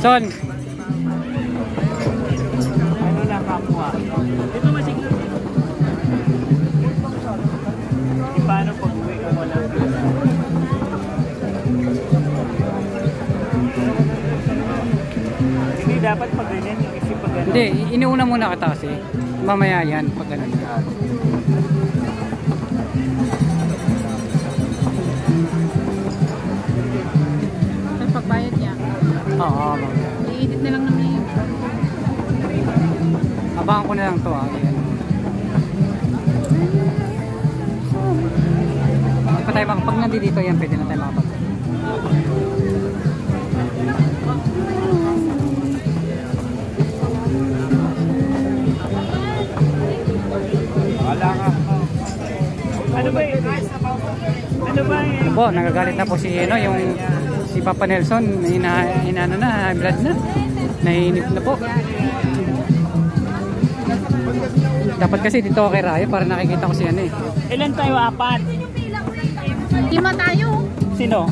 Son. Ano lang kapwa? Dito masigla. Paano pag uwi ka wala? Hindi dapat pag ganyan, isip pag ganyan. Hindi, iniuna muna kita kasi. Mamaya yan pag ganun. Ang pagbayad niya. Oo, I-edit na lang naman yun. abangan ko na lang to ah. Ayan. Hindi pa tayo pag nandito yan, pwede na tayo makapag. Wala ka. Ano ba yun? Ano ba yun? Po, nagagalit na po si yung si Papa Nelson, inano na, high blood na. Nahinip na po. Dapat kasi dito ako kay Rayo para nakikita ko si ano eh. Ilan tayo? 4? 5 tayo. Sino?